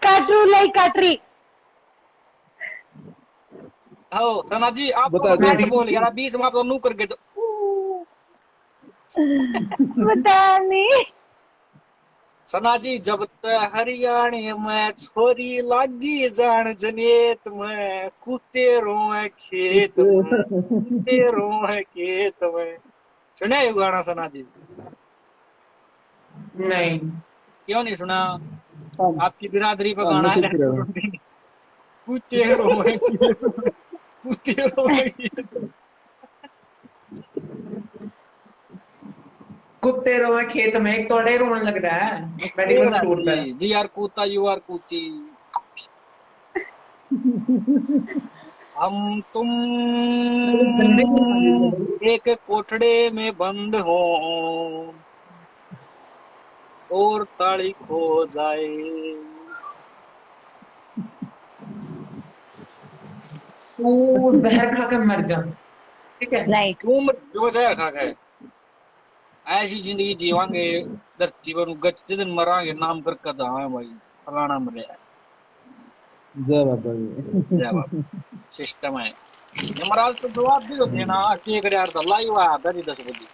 कटरू like कटरी। हो सना जी आप बता दो। बैठ बोल यार बीच में आप तो नू करके तो पता नहीं। सना जी जब तक हरियाणे में छोरी लागी जान जनेत में कूते रोए खेत में कूते रोए खेत में। सुना ये गाना सना जी? नहीं। क्यों नहीं सुना? हाँ, आपकी बिरादरी पे हाँ, गाना नसीब है। की रहो। कूते रोए खेत में कूते रोए खेत में। कुत्ते रोए खेत में, एक तोड़े रोने लग रहा है मेडिकल तेरा स्टोर पर। जी आर कूता यू आर कूती। हम तुम गंदे को खा लीजिए। एक कोठड़े में बंद हो और ताली खो जाए। तू जहर खा कर मर जा, ठीक है। नहीं तुम जो जाए खा गए ऐसी जिंदगी जीवांगे धरती पर गच दिन मरांगे नाम करके दावे भाई फलाना मरे। जय बाबा जी। जय बाबा सिस्टम है। यमराज तो जवाब भी तो देना के कर यार था लाइव आया था 10 बजे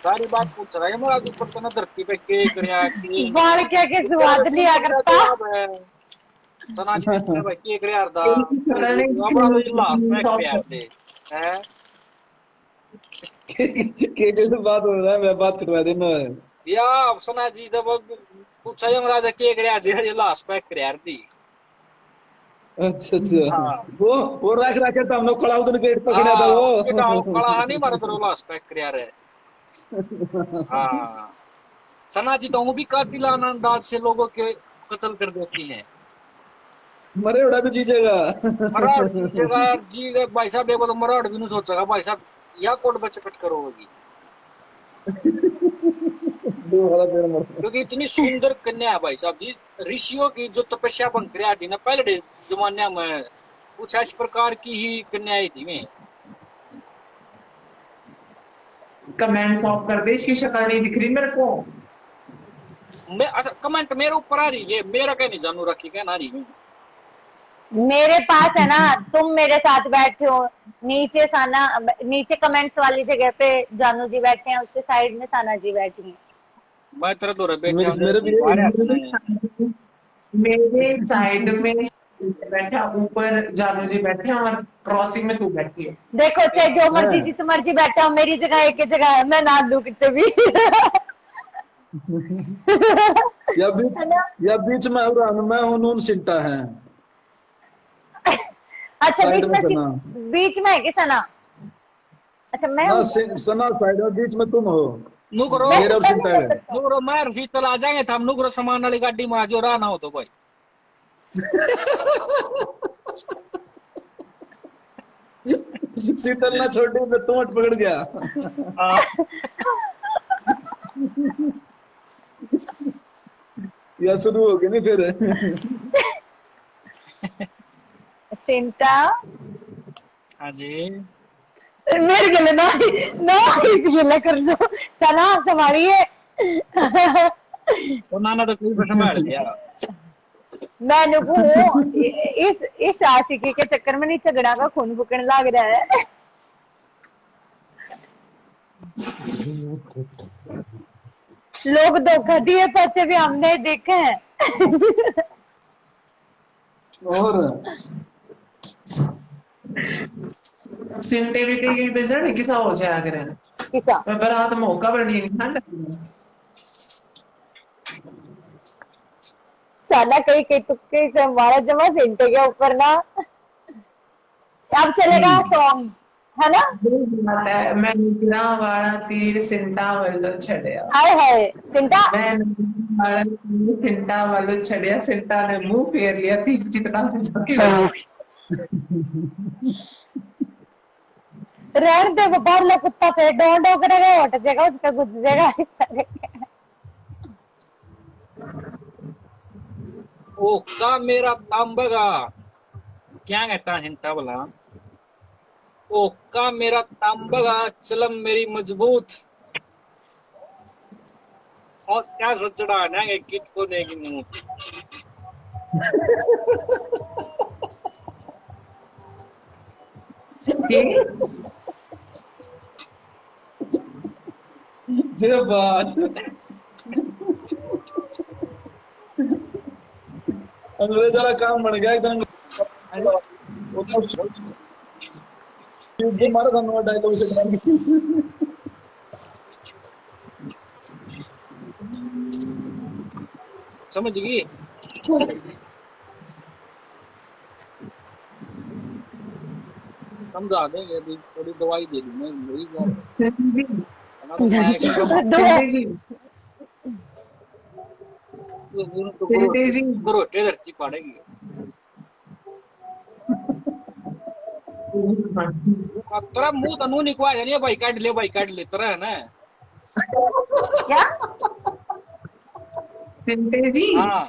सारी बात पूछ रहा है यमराज ऊपर तो ना धरती पे के कर के नहीं बाल क्या के तो तेरा स्वाद तो लिया सिंपल सा करता। जवाब है। सना जी पूछ रहे भाई के कर यार था एक ही सवाल है, हमारा तो जिला पैक कर यार थे हैं। कैसे बात हो रहा है, मैं बात कटवा देना है। या सना जी जब पूछा यमराज के कर यार दे लाश पैक कर यार थी। अच्छा अच्छा। हाँ वो रख रखे तो हम लोग खड़ा होकर गेट पकड़ा था हाँ वो। उसके गाँव कड़ा नहीं मारा तो लाश पैक कर यार है। हाँ सना जी तो भी कातिलाना अंदाज से लोगों के कत्ल कर देती हैं। मरे उड़ा भी जीजेगा। मराठ जीतेगा यार जी गए भाई साहब देखो तो मराठ भी नहीं सोचेगा भाई साहब या कोट बचपट करोगी दो वाला तेरा मर। क्योंकि इतनी सुंदर कन्या है भाई साहब जी। ऋषियों की जो तपस्या बन कर थी ना पहले जमाने में कुछ इस प्रकार की ही कन्याएं थी में। कमेंट ऑफ कर दे, इसकी शक्ल नहीं दिख रही मेरे को। मैं अच्छा कमेंट मेरे ऊपर आ रही है मेरा क्या नहीं जानू रखी क्या ना रही। मेरे पास है ना, तुम मेरे साथ बैठे हो नीचे साना, नीचे कमेंट्स वाली जगह पे जानू जी बैठे हैं, उसके साइड में साना जी बैठी हैं। मैं तेरे दो बैठे मेरे मेरे भी आ रहा मेरे साइड में बैठा, ऊपर जानू जी बैठे हैं और क्रॉसिंग में तू बैठी है। देखो चाहे जो मर्जी है। जित मर्जी बैठा हो, मेरी जगह एक ही जगह है, मैं ना लू कितने भी। या बीच है ना। या बीच में मैं हूं नून सिंटा है। अच्छा साइड बीच में में सना। बीच में है कि सना? अच्छा मैं ना हूँ क्या? सना साइड में, बीच में तुम हो। नुकरो मेरा और मैं नहीं सिंटा कर है। सकता। नुकरो मैं शीतल आ जाएंगे था नुकरो सामान वाली गाड़ी में जो रहा ना हो तो भाई। शीतल ना छोटी पे तुम पकड़ गया। हाँ। या शुरू हो गई नहीं फिर। चिंता हाँ जी मेरे गले ना ना इस गिला कर लो सना संभालिए। तो नाना तो कोई संभाल लिया। मैंने को इस आशिकी के चक्कर में नहीं झगड़ा का खून फूकने लग रहा है। लोग धोखा दिए पचे भी हमने देखे हैं। और सिंटेविटी की बेजड़ किसा हो जाए अगर है किसा मैं बरात मौका पर नहीं ठंड। साला कहीं कहीं तुक्के से हमारा जमा सिंटे के ऊपर ना। अब चलेगा सॉन्ग है ना। मैं निकला वाला तीर सिंटा वालो छड़िया। हाय हाय चिंता मैं निकला वाला तीर सिंटा वालो छड़िया, सिंटा ने मुंह फेर लिया तीर जितना जाके रहने दे, वो बाहर लो कुत्ता पे डोंडो करेगा हट जाएगा, उसका घुस जाएगा। ओ का मेरा तांबगा क्या कहता हिंटा बोला। ओ का मेरा तांबगा चलम मेरी मजबूत और क्या सोचना है कित को देगी मुंह ये जे बात अंग्रेज वाला काम बन गया एकदम। मारा था डायलॉग से। समझ गई समझा देंगे अभी थोड़ी दवाई दे दूं मैं वही बात तो जिंदगी रोटे धरती पड़ेगी तेरा मुंह तो नहीं निकवा जानी भाई काट ले तेरा है ना क्या सिंटे जी हाँ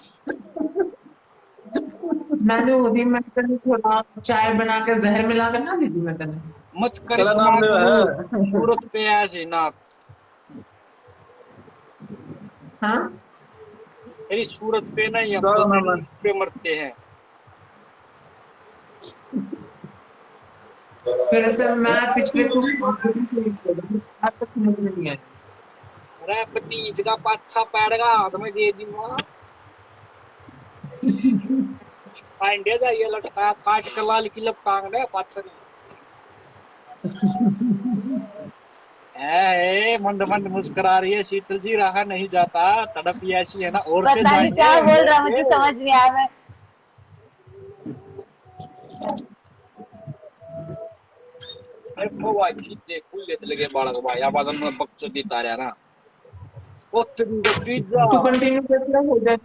मैंने उदी में तने थोड़ा चाय बना के जहर मिला कर ना दी थी मैं तने मत कर तेरा नाम ले है सूरत पे ऐसे ना हाँ तेरी सूरत पे नहीं हम तेरा तो नाम है। पे मरते हैं फिर से मैं पिछले कुछ आज तक समझ में नहीं आया अरे भतीज का पाछा पैड़गा तुम्हें दे दूंगा फाइंडे जाइए लटका काट कर लाल की लपटांग दे पाछा ए मंद मंद मुस्कुरा रही है शीतल जी रहा नहीं जाता तड़प ऐसी है ना और पे पता नहीं क्या बोल रहा मुझे समझ नहीं आया मैं लगे बालक भाई आवाज में बक्चो दीता रहा ना ओ पिज्जा तू कंटिन्यू करते हो जाए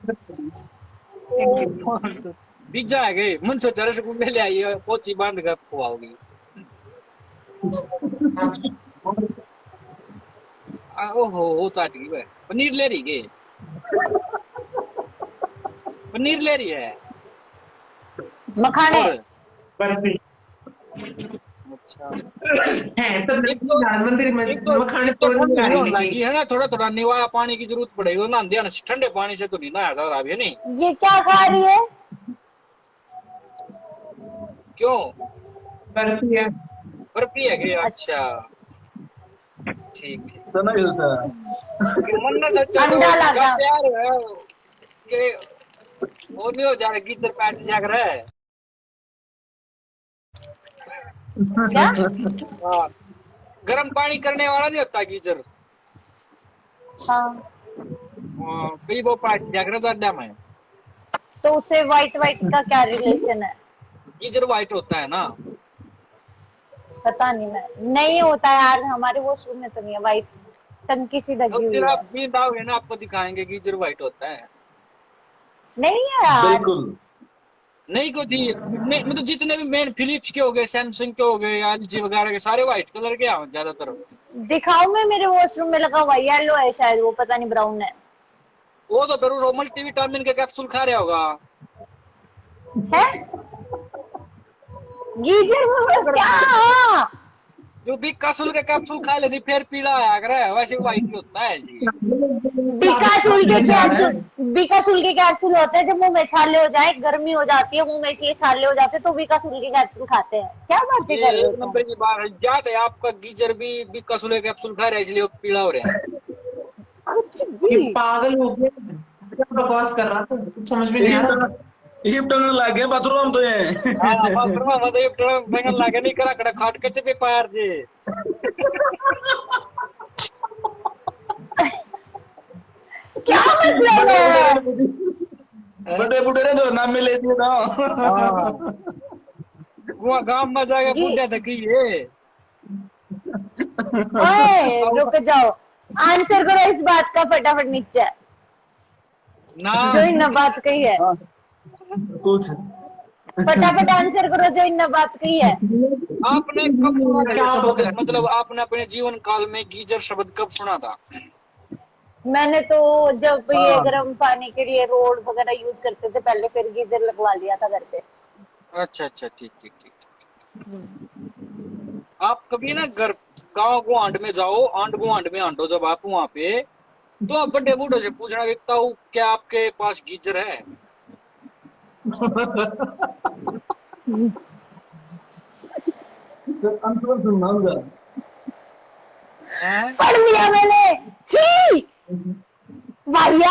पिज्जा है गए मन सोचा रसगुल्ले ले आई पोची बांध कर खुआओगी ओहो वो चाट गई वह पनीर ले रही के पनीर ले रही है मखाने बर्फी अच्छा है तो मंदिर में मखाने तो तोड़ लगी है ना थोड़ा थोड़ा निवाया पानी की जरूरत पड़ेगी ना ध्यान ठंडे पानी से तो नहीं नहाया जा रहा नहीं ये क्या खा रही है क्यों बर्फी है बर्फी है क्या अच्छा ठीक ठीक तो ना हिलसा मन ना सच्चा अंडा लगा प्यार है कि वो नहीं हो जा रहा गीजर पैट जाग रहा है क्या हाँ गर्म पानी करने वाला नहीं होता गीजर हाँ कई वो पैट जाग रहा था में तो उससे व्हाइट व्हाइट का क्या रिलेशन है गीजर व्हाइट होता है ना पता नहीं मैं नहीं होता यार हमारे वॉशरूम में तो नहीं है व्हाइट टंकी सी लगी हुई फिर है आप नींद आओगे ना आपको दिखाएंगे गीजर व्हाइट होता है नहीं है यार बिल्कुल नहीं को थी मतलब जितने भी मेन फिलिप्स के हो गए सैमसंग के हो गए एलजी वगैरह के सारे व्हाइट कलर के हैं ज्यादातर दिखाओ मैं मेरे वॉशरूम में लगा हुआ येलो है शायद वो पता नहीं ब्राउन है वो तो फिर वो मल्टीविटामिन के कैप्सूल खा रहा होगा गीजर में क्या जो भी कसूल के कैप्सूल खा लेनी फिर पीला आया करे वैसे व्हाइट होता है जी बीकासूल के कैप्सूल होते हैं जब मुंह में छाले हो जाए गर्मी हो जाती है मुंह में इसलिए छाले हो जाते हैं तो बीकासूल के कैप्सूल खाते हैं क्या बातें कर रहे हो तुम? नंबर की बात है जात है आपका गीजर भी कसूल के कैप्सूल खा रहा है इसलिए वो पीला हो रहा है कुछ भी पागल हो गया बकवास कर रहा था कुछ समझ में नहीं आ रहा हिप्टन लग गए बाथरूम तो ये हाँ बाथरूम में तो ये बैंगन लागे नहीं करा कड़ा खाट के पे पार जे क्या मतलब है बड़े बुढ़े ने तो नाम में ले दिए ना वहाँ गांव में जाके बुढ़ा थकी है ओए रुक जाओ आंसर करो इस बात का फटाफट नीचे ना जो इन बात कही है कुछ फटाफट आंसर करो जो इन बात कही है आपने कब सुना था ये शब्द मतलब आपने अपने जीवन काल में गीजर शब्द कब सुना था मैंने तो जब ये गर्म पानी के लिए रोड वगैरह यूज करते थे पहले फिर गीजर लगवा लिया था घर पे अच्छा अच्छा ठीक ठीक ठीक आप कभी ना घर गाँव गुआंड में जाओ आंड गुआंड में आंडो जब आप वहाँ पे तो आप बड़े बूढ़े से पूछना देखता हूँ क्या आपके पास गीजर है? आंसर सुनना होगा। हैं? पढ़ लिया मैंने। छी वाहिया।